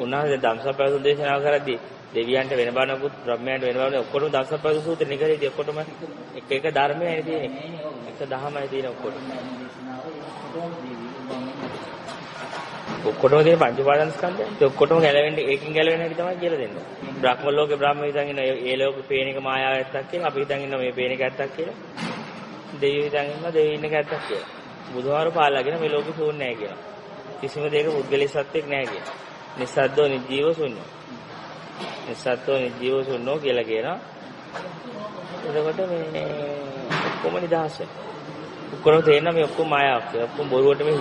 උන්වහන්සේ ධම්සප්පවතුන් දේශනා කරද්දී දෙවියන්ට වෙන බණකුත් බ්‍රහ්මයන්ට වෙන බණකුත් ඔක්කොම ධම්සප්පවතුන් සූත්‍රේ නිකරේදී ඔක්කොටම එක ධර්මයයි තියෙන්නේ. එක දහමයි තියෙන ඔක්කොටම. ඔක්කොටම තියෙන පංච උපාදානස්කන්ධය. ඒ ඔක්කොටම ගැලවෙන්නේ ඒකෙන් ගැලවෙන හැටි තමයි කියලා දෙන්නේ. බ්‍රහ්ම ලෝකේ බ්‍රහ්ම හිතන් ඉන්න ඒ ලෝකේ පේන එක මායාව ඇත්තක් කියලා. අපි හිතන් ඉන්න මේ පේන එක ඇත්තක් කියලා. දෙවියෝ හිතන් ඉන්න දෙවියෝ ඉන්න එක ඇත්තක් කියලා. බුදුහාරු පාලාගෙන මේ ලෝකේ ශූන්‍ය නැහැ කියලා. කිසිම දෙයක පුද්ගලික සත්‍යක් නැහැ කියලා. නිස්සද්දෝ නිජීව ශූන්‍යෝ. නිස්සද්දෝ නිජීව ශූන්‍යෝ කියලා කියනවා. එතකොට මේ ඔක්කොම නිදහස. ඔක්කොම තේරෙනවා මේ ඔක්කොම මායාවක් කියලා. ඔක්කොම බොරුවට මේ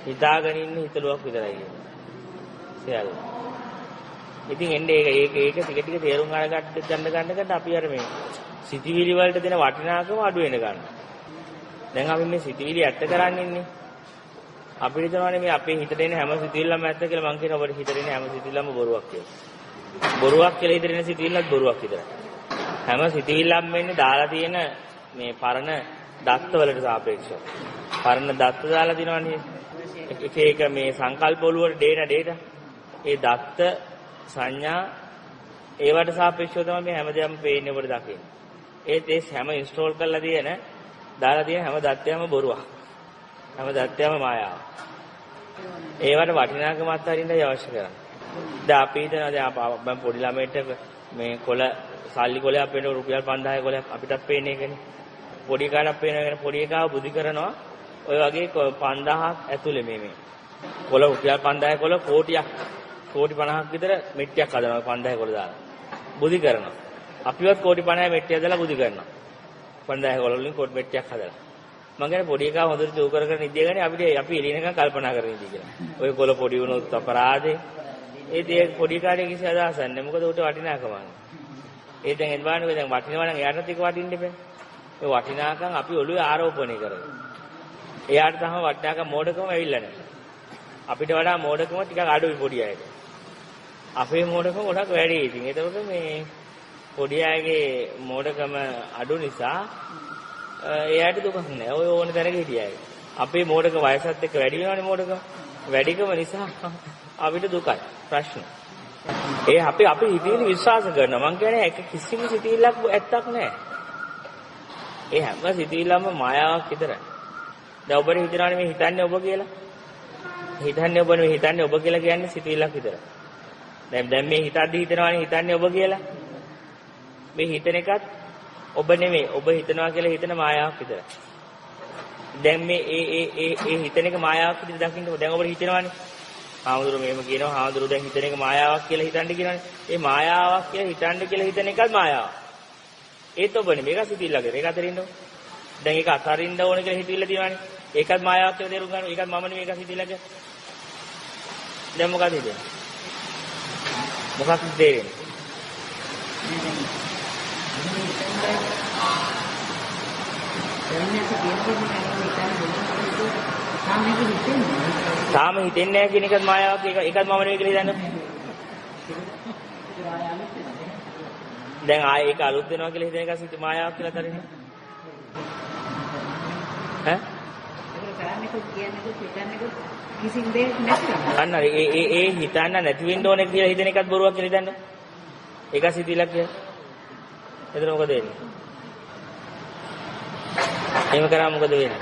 හිතාගෙන ඉන්න හිතලුවක් විතරයි කියන්නේ. සියල්ල. ඉතින් එන්නේ ඒක ටික ටික තේරුම් ගන්න අපි අර මේ සිතිවිලි වලට දෙන වටිනාකම අඩු වෙන ගන්න. දැන් අපි මේ සිතිවිලි ඇත්ත කරන්නේ ඉන්නේ. අපිට හිතනවානේ මේ අපේ හිතට එන හැම සිතිවිල්ලම ඇත්ත කියලා. මං කියන ඔබට හිතට එන හැම සිතිවිල්ලම බොරුවක් කියලා. බොරුවක් කියලා හිතට එන සිතිවිල්ලත් බොරුවක් විතරයි. හැම සිතිවිල්ලම වෙන්නේ දාලා තියෙන මේ පරණ දත්ත වලට සාපේක්ෂව. පරණ දත්ත දාලා දිනවනේ. එක මේ සංකල්ප වලට ඩේටා ඒ දත්ත සංඥා ඒවට සාපේක්ෂව තමයි මේ හැමදේම පේන්නේ ඔබට දකින්නේ. ඒ හැම ඉන්ස්ටෝල් කරලා තියෙන දාලා තියෙන හැම දත්තයම බොරුවක්. හැම දත්තයම මායාව. ඒවට වටිනාකම අත්හරින්නයි අවශ්‍ය කරන්නේ. දැන් අපි හිතනවා දැන් පොඩි ළමයට මේ කොළ සල්ලි කොලයක් වෙන රුපියල් 5000 කොලයක් අපිටත් පේන්නේ ඒකනේ. පොඩි කාලක් පේනගෙන පොඩි එකව බුද්ධි කරනවා. ඔය වගේ 5000ක් ඇතුලේ මේ කොළ රුපියල් 5000 කොළ කෝටි 50ක් විතර මෙට්ටියක් හදනවා 5000 කොළ දාලා. බුද්ධි කරනවා. අපිවත් කෝටි 50 මෙට්ටිය දාලා බුද්ධි කරනවා. 5000 කොළ වලින් කෝටි මෙට්ටියක් හදලා. මම කියන්නේ පොඩි එකා හොඳට චූ කර නිදිය ගන්නේ අපි එළිනකන් කල්පනා කරගෙන ඉඳී කියලා. ඔය කොළ පොඩි වුණොත් අපරාධේ. ඒ පොඩි කාර්යය කිසි අදහසක් නැහැ. මොකද උට වටිනාකම නැහැ. ඒ දැන් එන්වානේ දැන් වටිනවා නම් එයාට ටික වටින්න බෑ. ඒ වටිනාකම් අපි ඔළුවේ ආරෝපණය කරගෙන. එයාට තම වටිනාකම් මෝඩකම ඇවිල්ලා නැහැ. අපිට වඩා මෝඩකම ටිකක් අඩුයි පොඩි අයට. අපේ මෝඩකම ගොඩක් වැඩි. ඉතින් ඒතකොට මේ පොඩි අයගේ මෝඩකම අඩු නිසා එයාට දුකක් නැහැ. ඔය ඕන තැනක හිටියයි. අපේ මෝඩක වයසත් එක්ක වැඩි වෙනවනේ මෝඩකම. වැඩිකම නිසා අපිට දුකයි. ප්‍රශ්න. ඒ අපි හිතේදී විශ්වාස කරනවා. මං කියන්නේ ඒක කිසිම සිතිවිල්ලක් ඇත්තක් නැහැ. ඒ හැම සිතිවිල්ලම මායාවක් විතරයි. දැන් ඔබට හිතනවානේ මේ හිතන්නේ ඔබ කියලා. හිතන්නේ ඔබ කියලා කියන්නේ සිතිවිල්ලක් විතරයි. දැන් මේ හිතද්දි හිතනවානේ හිතන්නේ ඔබ කියලා. මේ හිතන එකත් ඔබ නෙමෙයි. ඔබ හිතනවා කියලා හිතන මායාවක් විතරයි. දැන් මේ ඒ හිතන එක මායාවක් විදිහට දකින්න දැන් ඔබට හිතනවානේ. හාමුදුරුවෝ මෙහෙම කියනවා. හාමුදුරුවෝ දැන් හිතන එක මායාවක් කියලා හිතන්න කියනවානේ. ඒ මායාවක් කියලා හිතන්න කියලා හිතන එකත් මායාවක්. ඒත් ඔබ නෙමෙයි. මේක සිතිවිල්ලක්. ඒක අතරින්ද. දැන් ඒක අතරින්ද ඕන කියලා හිතවිල්ල තියෙනවානේ. ඒකත් මායාවක් කියලා තේරුම් ගන්න. ඒකත් මම නෙමෙයි. ඒක සිතිවිල්ලක්. දැන් මොකද හිතන්නේ? මොකක්ද තේරෙන්නේ? තාම හිතෙන්නේ නැහැ කියන එකත් මායාවක්. ඒකත් මම නෙවෙයි කියලා හිතන්න. දැන් ආයේ ඒක අලුත් වෙනවා කියලා හිතන එක සිත මායාවක් කියලා තරින්න. ඈ? අන්න ඒ හිතන්න නැති වෙන්න ඕනේ කියලා හිතන එකත් බොරුවක් කියලා හිතන්න. ඒක සිතිලක් කියලා. එතන මොකද වෙන්නේ? එහෙම කරා මොකද වෙන්නේ?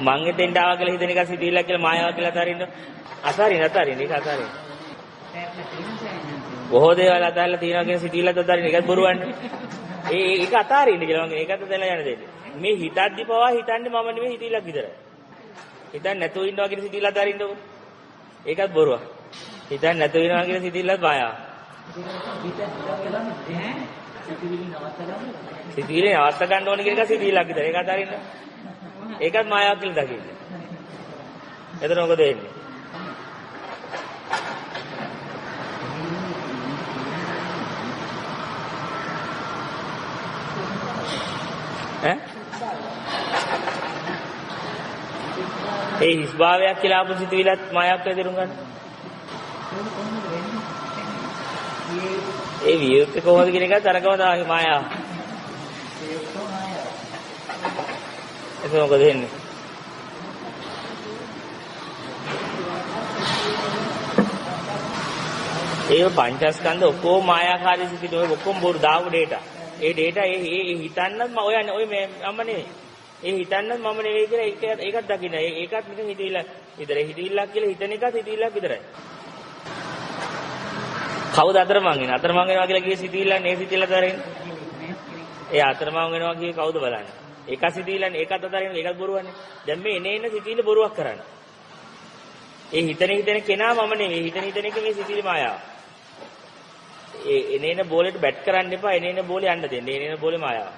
මං එතෙන්ට ආවා කියලා හිතන එක සිතිලක් කියලා මායාවක් කියලා අතාරින්න. අතාරින්න ඒක අතාරින්න. බොහෝ දේවල් අතාරලා තියනවා කියන සිතිලක් අතාරින්න ඒකත් බොරුවන්නේ. ඒක අතාරින්න කියලා මම ඒකත් දැනලා යන්න දෙන්නේ. මේ හිතද්දි පවා හිතන්නේ මම නෙමෙයි හිතිලක් විතරයි. හිතන්නේ නැතුව ඉන්නවා කියන සිතිලක් අතාරින්නකො. ඒකත් බොරුවක්. හිතන්නේ නැතුව ඉන්නවා කියන සිතිලක් මායාවක්. සිතිවිලි නවත්ත ගන්න ඕනේ කියන එක සිතිවිල්ලක් විතර. ඒක අතාරින්න. ඒකත් මායාවක් කියලා දකින්න. එතන මොකද වෙන්නේ? ඈ? ඒ හිස්භාවයක් කියලා ආපු සිතිවිල්ලත් මායාවක් කියලා තේරුම් ගන්න. ඒ වියුත් කොහොමද කියන එකත් අරකම තමයි මායාව. ඒක මොකද වෙන්නේ? ඒ පංචස්කන්ධ ඔක්කොම මායාකාරී සිතිවිලි ඔය ඔක්කොම බොරු දාපු data. ඒ data ඒ හිතන්නත් ඔය මම නෙවෙයි. ඒ හිතන්නත් මම නෙවෙයි කියලා ඒකත් දකින්න. ඒකත් නිකන් හිතවිල්ල විතරයි. හිතවිල්ලක් කියලා හිතන එකත් හිතවිල්ලක් විතරයි. කවුද අතරමං වෙන? අතරමං වෙනවා කියලා කියේ සිතිවිල්ලක් නේ සිතිවිල්ල අතරින්. ඒ අතරමං වෙනවා කියේ කවුද බලන්නේ? ඒක සිතිවිල්ලන්නේ ඒකත් අතරින් ඒකත් බොරුවන්නේ. දැන් මේ එන සිතිවිල්ල බොරුවක් කරන්නේ. ඒ හිතන කෙනා මම නෙවෙයි. හිතන එක මේ සිතිවිලි මායාව. ඒ එනේන බෝලෙට බැට් කරන්න එපා. එනේන බෝලේ යන්න දෙන්න. එනේන බෝලේ මායාව.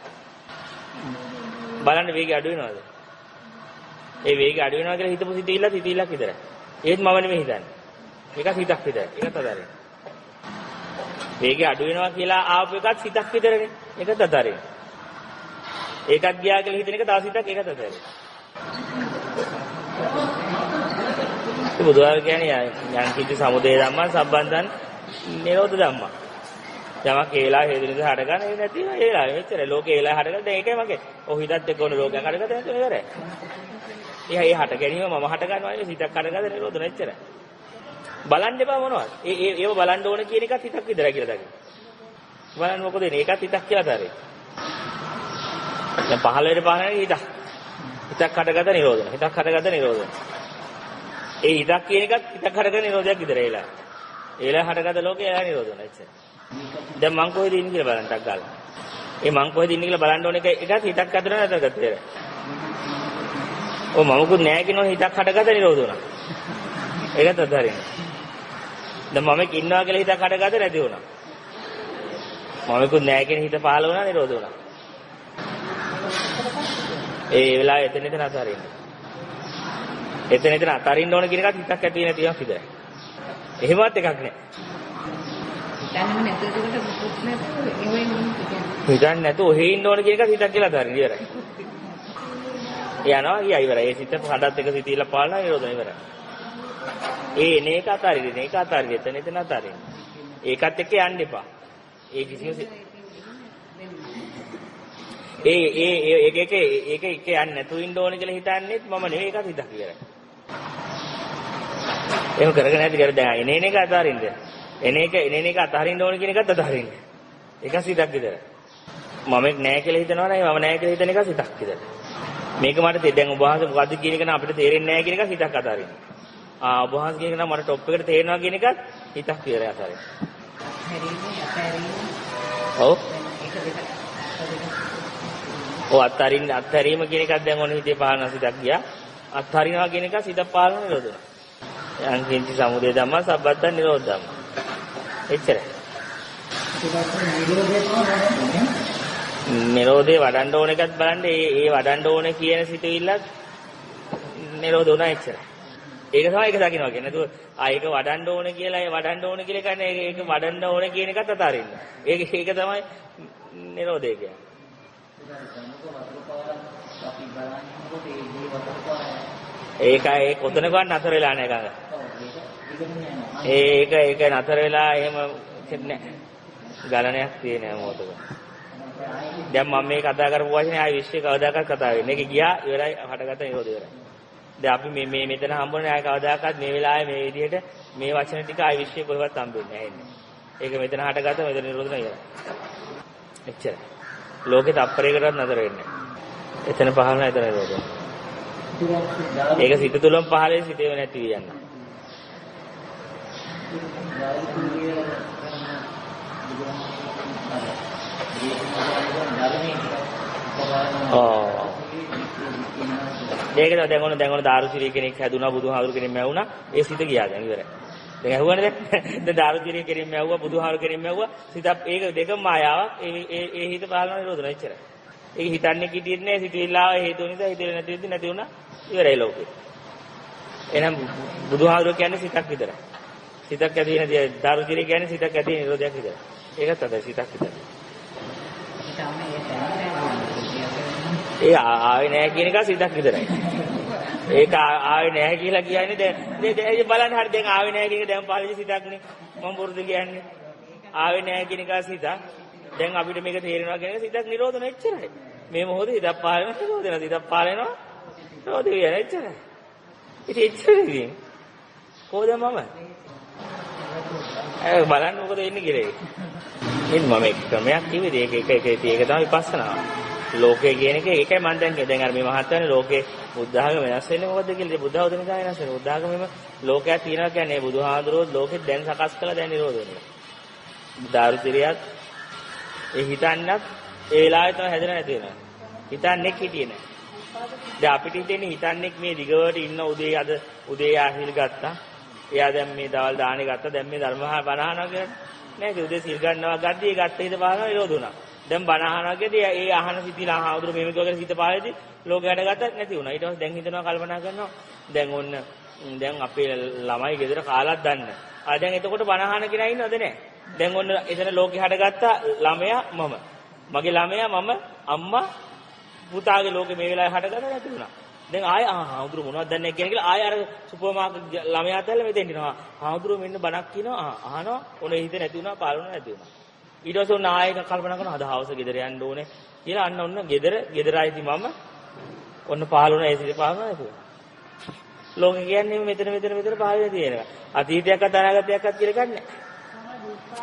බලන්න වේගය අඩු වෙනවද? ඒ වේගය අඩු වෙනවා කියලා හිතපු සිතිවිල්ලක් විතරයි. ඒත් මම නෙමෙයි හිතන්නේ. ඒක හිතක් විතරයි. ඒකත් අතාරින්න. වේගය අඩු වෙනවා කියලා ආපු එකත් හිතක් විතරනේ. ඒකත් අතාරින්න. ඒකත් ගියා කියලා හිතන එක තව හිතක් ඒකත් අතාරින්න. ඒ බුදුහාම කියන්නේ යම් කිසි සමුදය ධම්මං සම්බන්ධං නිරෝධ ධම්මං. යමක් ඒලා හේතු නිසා හටගන්න ඒ නැතිව ඒලා මෙච්චර ලෝකේ ඒලා හටගන්න දැන් ඒකයි මගේ. ඔය හිතත් එක්ක ඕන ලෝකයක් හටගන්න දැන් ඉවරයි. ඒ හට ගැනීම මම හට ගන්නවා නෙවෙයි හිතක් හටගන්න නිරෝධන එච්චරයි. බලන්න එපා මොනවද? ඒව බලන්න ඕන කියන එකත් හිතක් විතරයි කියලා දකින්න. බලන්න මොකද එන්නේ? ඒකත් හිතක් කියලා තරේ. දැන් 15 හිතක්. හිතක් හටගන්න නිරෝධන. හිතක් හටගන්න නිරෝධන. ඒ හිතක් කියන එකත් හිතක් හටගන්න නිරෝධයක් විතරයි ඒලා. ඒලා හටගන්න ලෝකේ ඒලා නිරෝධන එච්චරයි. දැන් මං කොහෙද ඉන්නේ කියලා බලන්න ටක් ගාලා. ඒ මං කොහෙද ඉන්නේ කියලා බලන්න ඕන එක එකත් හිතක් හදන නැතකට තේරෙයි. ඔය මමකුත් නෑ කියනවනේ හිතක් හටගත නිරෝධ වුණා. ඒකත් අත්හරින්න. දැන් මමෙක් ඉන්නවා කියලා හිතක් හටගත නැති වුණා. මමෙකුත් නෑ කියන හිත පහළ වුණා නිරෝධ වුණා. ඒ වෙලාවේ එතන අත්හරින්න. එතන අත්හරින්න ඕන කියන එකත් හිතක් ඇති නැති එකක් විතරයි. එහෙමවත් එකක් නෑ. හිතන්නේ නැතුව ඔහේ ඉන්න ඕන කියන එකත් හිතක් කියලා අත්හරින්න ඉවරයි. යනවා ගියා ඉවරයි. ඒ සිත හඩත් එක සිතිවිල්ල පාලනා නිරෝධන ඉවරයි. ඒ එන එක අතාරින්න. ඒක අතාරින්න. එතන අතාරින්න. ඒකත් එක්ක යන්න එපා. ඒ කිසිම ඒක යන්නේ නැතුව ඉන්න ඕන කියලා හිතන්නේත් මම නෙවෙයි ඒකත් හිතක් ඉවරයි. එහෙම කරගෙන නැති කර දැන් එන එක අතාරින්න. එන එක අතාරින්න ඕන කියන එකත් අතාරින්න. ඒක සිතක් විතරයි. මමෙක් නැහැ කියලා හිතනවා නම් මම නැහැ කියලා හිතන එක සිතක් විතරයි. මේක මට දැන් ඔබ වහන්සේ මොකද්ද කියන එක නම් අපිට තේරෙන්නේ නැහැ කියන එක හිතක් අතාරින්න. ඔබ වහන්සේ කියන එක නම් මට টොප් එකට තේරෙනවා කියන එකත් හිතක් විතරයි අතාරින්න. ඔව්. ඔව් අත්හරීම කියන එකත් දැන් ඔන්න හිතේ පාලන සිතක් ගියා. අත්හරිනවා කියන එක සිත පාලන නිරෝධන. යං කිංචි සමුදය ධම්ම සබ්බත්තං නිරෝධ ධම්ම. එච්චරයි. නිරෝධේ වඩන්න ඕන එකත් බලන්න ඒ වඩන්න ඕන කියන සිතවිල්ලත් නිරෝධ වුණා එච්චරයි. ඒක තමයි ඒක දකින්නවා කියන්නේ. නේද? ඒක වඩන්න ඕන කියලා ඒ වඩන්න ඕන කියලා කියන්නේ ඒක වඩන්න ඕන කියන එකත් අතාරින්න. ඒක තමයි නිරෝධය කියන්නේ. ඒකයි කොතනකවත් නතර වෙලා නැහැ ගඟ. ඒක නතර වෙලා එහෙම නැහැ. ගලණයක් තියෙන මොකටද? දැන් මම මේ කතා කරපු වචනේ ආයි විශ්ව කවදාකවත් කතා වෙන්නේ. ඒක ගියා ඉවරයි හටගත්ත නිරෝධය ඉවරයි. දැන් අපි මේ මෙතන හම්බුනේ ආයි කවදාකවත් මේ වෙලාවේ මේ විදිහට මේ වචන ටික ආයි විශ්ව කොහෙවත් හම්බෙන්නේ නැහැ එන්නේ. ඒක මෙතන හටගත්ත මෙතන නිරෝධන ඉවරයි. එච්චරයි. ලෝකෙ තප්පරයකටවත් නතර වෙන්නේ නැහැ. එතන පහළ නැහැ එතන නිරෝධය. ඒක සිත තුළම පහළේ සිටේ නැති වියන්න. ඒකද දැන් ඔන්න දාරුචිරිය කෙනෙක් හැදුනා බුදුහාමුදුරු කෙනෙක් මැවුනා ඒ සිත ගියා දැන් ඉවරයි. දැන් ඇහුවනේ දැන් දාරුචිරිය කෙනෙක් මැවුවා බුදුහාමුදුරු කෙනෙක් මැවුවා සිත ඒක දෙකම මායාවක් ඒ හිත පාලන නිරෝධන එච්චරයි. ඒක හිතන්නේ කිටියෙත් නෑ සිතවිල්ලාව හේතු නිසා හිතෙන්නේ නැති වුණා ඉවරයි ලෝකේ. එහෙනම් බුදුහාමුදුරු කියන්නේ සිතක් විතරයි. සිතක් ඇති වෙන දාරුචිරිය කියන්නේ සිතක් ඇති වෙන නිරෝධයක් විතරයි. ඒකත් අද සිතක් විතරයි. ඒ ආවේ නැහැ කියන එක සිතක් විතරයි. ඒක ආවේ නැහැ කියලා කියන්නේ දැන් බලන්න හරි දැන් ආවේ නැහැ කියන එක දැන් පාලිච්ච සිතක්නේ. මම පුරුදු කියන්නේ. ආවේ නැහැ කියන එක සිතක්. දැන් අපිට මේක තේරෙනවා කියන එක සිතක් නිරෝධන එච්චරයි. මේ මොහොතේ හිතක් පාලන නිරෝධන හිතක් පාලනවා. නිරෝධය කියන එච්චරයි. ඉතින් එච්චරයි. කොහොමද මම? බලන්න මොකද වෙන්නේ කියලා. ඉතින් මම එක ක්‍රමයක් කිව්වේ ඒක තමයි විපස්සනා. ලෝකය කියන එක ඒකයි මම දැන් අර මේ මහත්යනේ ලෝකේ බුද්ධ ආගම වෙනස් වෙන්නේ මොකද්ද කියලා. බුද්ධ ආගම නිසා වෙනස් වෙන්නේ. බුද්ධ ආගමෙම ලෝකයක් තියෙනවා කියන්නේ බුදුහාඳුරෝ ලෝකෙ දැන් සකස් කළා දැන් නිරෝධ වෙනවා. දාරුතිරියත් ඒ හිතන්නත් ඒ වෙලාවේ තමයි හැදෙලා නැති වෙනවා. හිතන්නේ හිටියේ නැහැ. දැන් අපිට හිතෙන්නේ හිතන්නේ මේ දිගවට ඉන්න උදේ ආහිල් ගත්තා. එයා දැන් මේ දවල් දාහනේ ගත්තා. දැන් මේ ධර්මහා බණහනවා කියන්නේ නෑ. ඒ උදේ සිල් ගන්නවා ගද්දී ඒ ගත්ත හිත පානවා නිරෝධ වුණා. දැන් බණහනවා කියදී ඒ අහන සිතිලා ආවුදුර මේක වගේ හිත පාලෙදී ලෝකයට ගත්තත් නැති වුණා. ඊට පස්සේ දැන් හිතනවා කල්පනා කරනවා. දැන් අපේ ළමයි ගෙදර කාලක් දන්නේ. දැන් එතකොට බණහන කෙනා ඉන්නවද නැහැ. දැන් ඔන්න එතන ලෝකෙ හටගත්ත ළමයා මම. මගේ ළමයා මම අම්මා පුතාගේ ලෝකෙ මේ වෙලාවේ හටගත්ත නැති වුණා. දැන් ආය හාමුදුරු මොනවද දන්නේ කියන්නේ කියලා ආය අර සුපර් මාකට් ළමයා ඇතල්ල මෙතෙන් එනවා. හාමුදුරු මෙන්න බණක් කියනවා අහනවා. ඔනේ හිත නැති වුණා පාලුණ නැති වුණා. ඊට පස්සේ ඔන්න ආයෙක කල්පනා කරනවා අද හවස ගෙදර යන්න ඕනේ කියලා අන්න ඔන්න ගෙදරයිදී මම ඔන්න පාලුණ ඒ සිට පාලුණ නැති වුණා. ලෝකෙ කියන්නේ මෙතන පහළ තියෙනවා. අතීතයක්වත් අනාගතයක්වත් කියලා ගන්නෑ.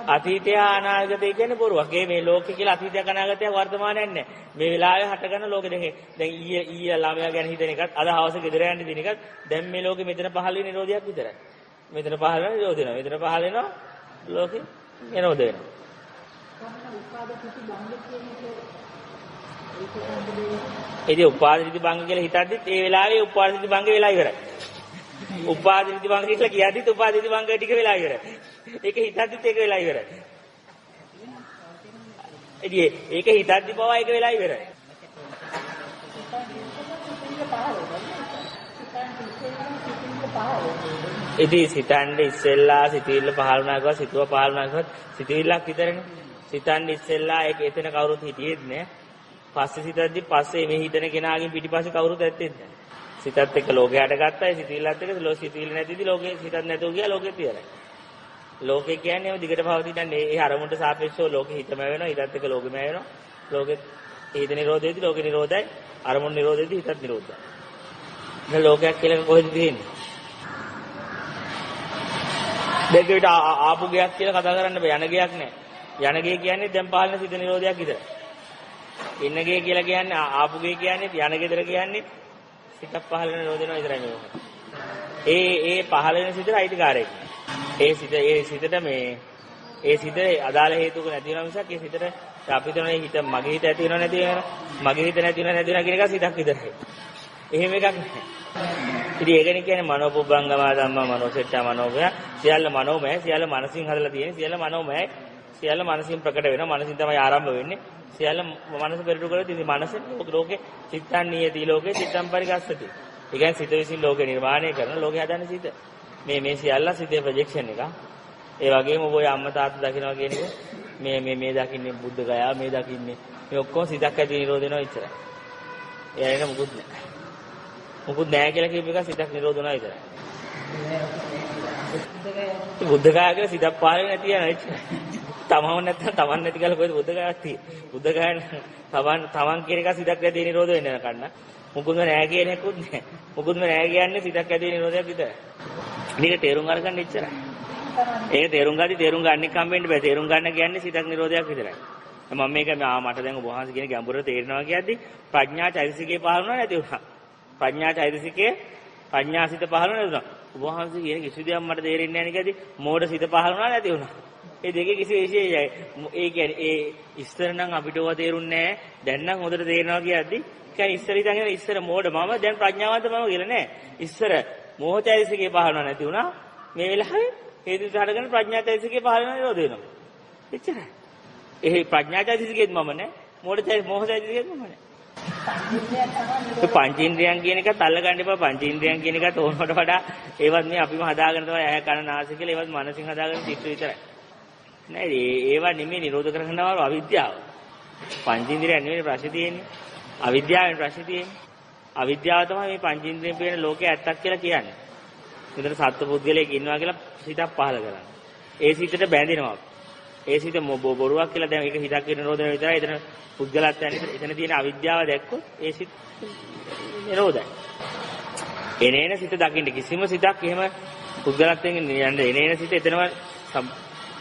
අතීතය අනාගතය කියන්නේ බොරුවක්. මේ ලෝකෙ කියලා අතීතයක් අනාගතයක් වර්තමානයක් නැහැ. මේ වෙලාවේ හටගන්න ලෝකෙ දැන් ඊයේ ළමයා ගැන හිතන එකත් අද හවස ගෙදර යන්න දින එකත් දැන් මේ ලෝකෙ මෙතන පහළ වෙන නිරෝධයක් විතරයි. මෙතන පහළ වෙන නිරෝධ වෙනවා. මෙතන පහළ වෙනවා ලෝකෙ නිරෝධ වෙනවා. ඉතින් උපාදිත භංග කියලා හිතද්දිත් ඒ වෙලාවේ උපාදිත භංග වෙලා ඉවරයි. උපාදිත භංග කියලා කියද්දිත් උපාදිත භංග ටික වෙලා ඉවරයි. ඒක හිතද්දිත් ඒක වෙලා ඉවරයි. ඉතින් ඒක හිතද්දි බව ඒක වෙලා ඉවරයි. ඉතින් සිතන්න ඉස්සෙල්ලා සිතිවිල්ල පහළ වුණා කියලා සිතුව පහළ වුණා කියලා සිතිවිල්ලක් විතරනේ. සිතන්න ඉස්සෙල්ලා ඒක එතන කවුරුත් හිටියෙත් නෑ. පස්සේ සිතද්දි පස්සේ මේ හිතන කෙනාගෙන් පිටිපස්සේ කවුරුත් ඇත්තෙත් නෑ. සිතත් එක්ක ලෝකයට ගත්තා. ඒ සිතිවිල්ලත් එක්ක සිතිවිල්ල නැතිදී ලෝකේ සිතත් නැතුව ගියා ලෝකෙත් ඉවරයි. ලෝකේ කියන්නේ ඒ දිගට පවතින්නේ ඒ අරමුණට සාපේක්ෂව ලෝකෙ හිතම වෙනවා. හිතත් එක්ක ලෝකෙම වෙනවා. ලෝකෙත් හිත නිරෝධයේදී ලෝකෙ නිරෝධයි. අරමුණ නිරෝධයේදී හිතත් නිරෝධයි. දැන් ලෝකයක් කියලා කොහෙද තියෙන්නේ? දෙකේට ආපු ගයක් කියලා කතා කරන්න බෑ. යන ගයක් නෑ. යන ගේ කියන්නේ දැන් පාලන සිත නිරෝධයක් විතරයි. ඉන්න ගේ කියලා කියන්නේ ආපු ගේ කියන්නේ යන ගෙදර කියන්නේ සිතක් පහළ වෙන නිරෝධ වෙනවා විතරයි මේක. ඒ පහළ වෙන සිතට අයිතිකාරයෙක්. ඒ සිත අදාළ හේතුක නැති වෙනවා මිසක් ඒ සිතට අපි හිතන්නේ හිත මගේ හිත ඇති වෙනව නැති වෙනව. මගේ හිත නැති වෙනව කියන එක සිතක් විතරයි. එහෙම එකක් නැහැ. ඉතින් ඒකනේ කියන්නේ මනෝපුබ්බංගමා ධම්මා මනෝසෙට්ඨා මනෝමය සියල්ල මනෝමය සියල්ල මනසින් හදලා තියෙන සියල්ල මනෝමයයි සියල්ල මනසින් ප්‍රකට වෙනවා මනසින් තමයි ආරම්භ වෙන්නේ සියල්ල මනස පෙරටු කරලා ඉතින් මනස ලෝකේ චිත්තං නියති ලෝකේ චිත්තං පරිගස්සති. ඒ කියන්නේ සිත විසින් ලෝකේ නිර්මාණය කරන ලෝකේ හදන්නේ සිත. මේ සියල්ල සිතේ ප්‍රොජෙක්ෂන් එක. ඒ වගේම ඔය අම්මා තාත්තා දකින්නවා කියන එක මේ දකින්නේ බුද්ධ ගයා මේ දකින්නේ මේ ඔක්කොම සිතක් ඇති නිරෝධ වෙනවා ඉච්චරයි. එයාට මොකුත් නැහැ. මොකුත් නැහැ කියලා කියපු එක සිතක් නිරෝධ වෙනවා විතරයි. බුද්ධ ගයා කියලා සිතක් පාරේ නැති යනවා ඉච්චරයි. තමව නැත්නම් තමන් නැති කියලා කොහෙද බුද්ධ ගයාක් තියෙන්නේ. බුද්ධ ගයා තමන් කියන එක සිතක් ඇති නිරෝධ වෙන්න කන්න. මොකුත්ම නැහැ කියන එකකුත් නැහැ. මොකුත්ම නැහැ කියන්නේ සිතක් ඇති නිරෝධයක් විතරයි. මේක තේරුම් අරගන්න ඉච්චරයි. ඒක තේරුම් ගන්න කම්බෙන්න බෑ. තේරුම් ගන්න කියන්නේ සිතක් නිරෝධයක් විතරයි. මම මේක මට දැන් ඔබ වහන්සේ කියන ගැඹුරට තේරෙනවා කියද්දි ප්‍රඥා චෛතසිකේ පහළ වුණා නැති වුණා. ප්‍රඥා චෛතසිකේ ප්‍රඥාසිත පහළ වුණා නැති වුණා. ඔබ වහන්සේ කියන කිසි දෙයක් මට තේරෙන්නේ නැහැ නේ කියද්දි මෝඩ සිත පහළ වුණා නැති වුණා. මේ දෙකේ කිසි විශේෂයයි. ඒ කියන්නේ ඒ ඉස්තර නම් අපිට ඕවා තේරුන්නේ නැහැ. දැන් නම් හොඳට තේරෙනවා කියද්දි කියන්නේ ඉස්සර ඉඳන් ඉස්සර මෝඩ මම දැන් ප්‍රඥාවන්ත මම කියලා නෑ. ඉස්සර මෝහචෛතසිකේ පහළ වුණා නැති වුණා. මේ වෙලාවේ හේතු සහගත ප්‍රඥාචෛතසිකේ පහළ වෙනවා නිරෝධ වෙනවා. එච්චරයි. ඒ ප්‍රඥාචෛතසිකේත් මම නෑ. මෝහචෛතසිකේත් මම නෑ. පංචේන්ද්‍රයන් කියන එකත් අල්ලගන්න එපා. පංචේන්ද්‍රයන් කියන එකත් ඕනකට වඩා ඒවත් මේ අපිම හදාගෙන තමයි ඇහැ කන නාසය කියලා ඒවත් මනසින් හදාගෙන චිත්ත විතරයි. නෑ ඒවා නෙමෙයි නිරෝධ කරගන්නවා අවිද්‍යාව. පංචේන්ද්‍රයන් නෙමෙයි ප්‍රශ්නේ තියෙන්නේ. අවිද්‍යාවෙන් ප්‍රශ්නේ තියෙන්නේ. අවිද්‍යාව තමයි මේ පංචේන්ද්‍රයෙන් පේන ලෝකේ ඇත්තක් කියලා කියන්නේ. මෙතන සත්ව පුද්ගලයෙක් ඉන්නවා කියලා සිතක් පහල කරන්නේ. ඒ සිතට බැඳෙනවා. ඒ සිත බොරුවක් කියලා දැන් ඒක හිතක් නිරෝධන විතරයි. එතන පුද්ගලත්වයන් එතන තියෙන අවිද්‍යාව දැක්කොත් ඒ සිත නිරෝධයි. එනේන සිත දකින්න කිසිම සිතක් එහෙම පුද්ගලත්වයෙන් යන්නේ එනේන සිත එතනම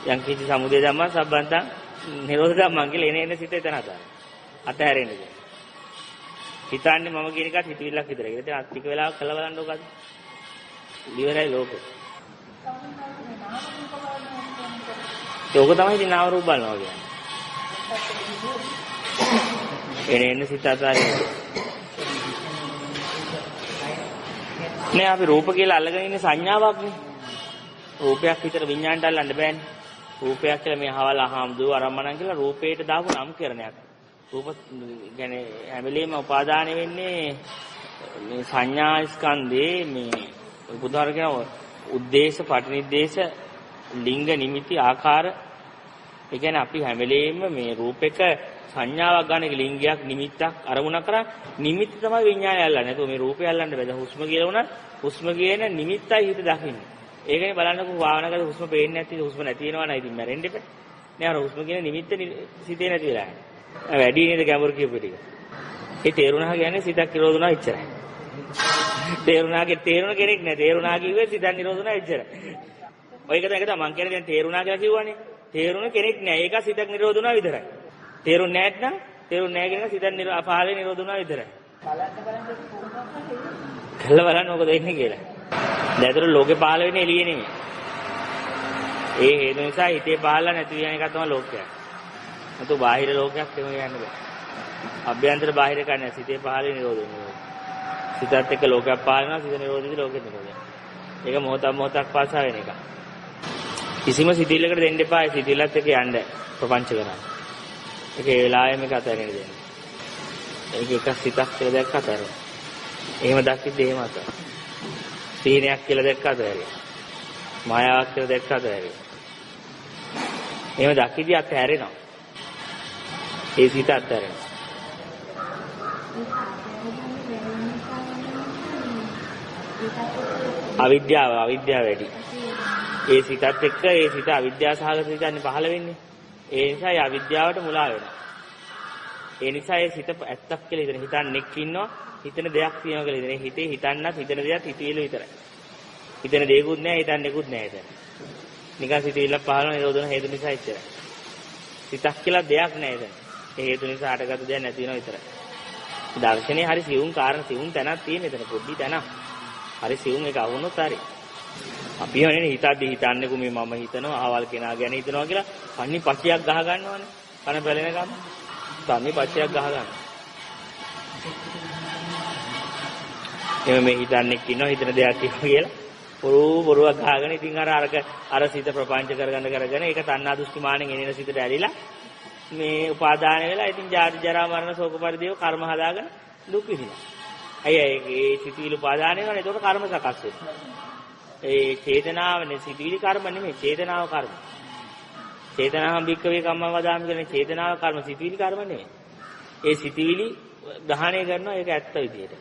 යම් කිසි සමුදය ධම්ම සම්බන්තං නිරෝධ ධම්මං කියලා එන සිත එතන හදාගන්න. අතහැරෙන්න දෙන්න. හිතන්නේ මම කියන එකත් හිතවිල්ලක් විතරයි. ඒක දැන් අත්තික වෙලාවක් කළා බලන්න ඕකද? ඉවරයි ලෝකෙ. ඒක තමයි ඉතින් නාම රූප බලනවා කියන්නේ. එන සිත අතහැරෙන්න. නේ අපි රූප කියලා අල්ලගෙන ඉන්නේ සංඥාවක්නේ. රූපයක් විතර විඤ්ඤාණයට අල්ලන්න බෑනේ. රූපයක් කියලා මේ හවල අහම්දුව අරම්මණන් කියලා රූපේට දාපු නම් කරණයක්. රූප කියන්නේ හැම වෙලේම උපාදාන වෙන්නේ මේ සංඥා ස්කන්ධේ මේ බුදුහාර කියන උද්දේශ පටිනිද්දේශ ලිංග නිමිති ආකාර. ඒ කියන්නේ අපි හැම වෙලේම මේ රූපෙක සංඥාවක් ගන්න එක ලිංගයක් නිමිත්තක් අරමුණක් කරා නිමිත්ත තමයි විඤ්ඤාණය අල්ලන්නේ. නැතුව මේ රූපය අල්ලන්න බෑ. දැන් හුස්ම කියලා උනත් හුස්ම කියන නිමිත්තයි හිත දකින්නේ. ඒකනේ බලන්නකෝ භාවනා කරලා හුස්ම පේන්නේ නැති හුස්ම නැති වෙනවා නේද ඉතින් මැරෙන්න එපා. නේ අර හුස්ම කියන නිමිත්ත සිතේ නැති වෙලා යනවා. වැඩි නේද ගැඹුරු කියපු ටික. ඒ තේරුණා කියන්නේ සිතක් නිරෝධුණා ඉච්චරයි. තේරුණාගේ තේරුණ කෙනෙක් නෑ. තේරුණා කිව්වේ සිතක් නිරෝධුණා ඉච්චරයි. ඔය එක තමයි මම කියන්නේ දැන් තේරුණා කියලා කිව්වනේ. තේරුණ කෙනෙක් නෑ. ඒක සිතක් නිරෝධුණා විතරයි. තේරුන්නේ නැත්නම් තේරුන්නේ නෑ කියන එක සිතක් පහලේ නිරෝධුණා විතරයි. කළා බලන්න මොකද වෙන්නේ කියලා. දැන් ලෝකේ පහළ වෙන්නේ එළියේ නෙමෙයි. ඒ හේතු නිසා හිතේ පහළ නැති වෙන එක තමයි ලෝකයක්. නැතු බාහිර ලෝකයක් එහෙම යන්න බෑ. අභ්‍යන්තර බාහිර කන්නේ සිතේ පහළ නිරෝධ වෙනවා. සිතත් එක්ක ලෝකයක් පහළ වෙනවා සිත නිරෝධිත ලෝකෙ නිරෝධය. ඒක මොහොතක් පාසා වෙන එක. කිසිම සිතිවිල්ලකට දෙන්න එපා. ඒ සිතිවිල්ලත් එක්ක යන්න ප්‍රපංච කරන්න. ඒක ඒ වෙලාවෙම එක අතරින් දෙන්න. ඒක එක සිතක් කියලා දැක්ක අතරින්. එහෙම දැක්කිද්ද එහෙම අතරින්. සීනයක් කියලා දැක්ක අතරින්. මායාවක් කියලා දැක්ක අතරින්. එහෙම දැක්කිදී අතහැරෙනවා. ඒ සිත අතහැරෙනවා. අවිද්‍යාව වැඩි. ඒ සිතත් එක්ක ඒ සිත අවිද්‍යාව සහගත සිතන්නේ පහළ වෙන්නේ. ඒ නිසා ඒ අවිද්‍යාවට මුලා වෙනවා. ඒ නිසා ඒ සිත ඇත්තක් කියලා හිතන්නෙක් ඉන්නවා. හිතන දෙයක් තියෙනවා කියලා හිතන. හිතේ හිතන්නත් හිතන දෙයක් හිතවිලි විතරයි. හිතන දෙයක්වත් නැහැ හිතන්නෙකුත් නැහැ එතන. නිකන් සිතවිල්ල පහළ වෙන නිරෝධන හේතු නිසා ඉච්චරයි. සිතක් කියලා දෙයක් නැහැ එතන. ඒ හේතු නිසා හටගත්තු දෙයක් නැති වෙනවා විතරයි. දර්ශනේ හරි සිවුම් කාරණා සිවුම් තැනක් තියෙන එතන පොඩි තැනක්. හරි සිවුම් එක අහුනොත් හරි. අපි හොනේ හිතද්දි හිතන්නේ කුමේ මම හිතනවා ආවල් කෙනා ගැන හිතනවා කියලා කන්නේ පචියක් ගහ ගන්නවනේ. කන බැලෙන ගම. සම්මි පචියක් ගහ ගන්න. එමෙ මේ හිතන්නේ කිනෝ හිතන දෙයක් කියලා බොරුවක් ගහගෙන ඉතින් අර සිත ප්‍රපංච කරගෙන ඒක තණ්හා දෘෂ්ටි මානෙන් එනේන සිතට ඇලිලා මේ උපාදාන වෙලා ඉතින් ජාති ජරා මරණ ශෝක පරිදේව කර්ම හදාගෙන දුක් විඳිනවා. අයියා ඒ සිතිවිලි උපාදාන වෙනවා නේද? ඒක කර්ම සකස් වෙනවා. ඒ චේතනාවනේ සිතිවිලි කර්ම නෙමෙයි චේතනාව කර්ම. චේතනාහම් භික්කවේ කම්මං වදාමි කියන්නේ චේතනාව කර්ම සිතිවිලි කර්ම නෙමෙයි. ඒ සිතිවිලි ග්‍රහණය කරනවා ඒක ඇත්ත විදියට.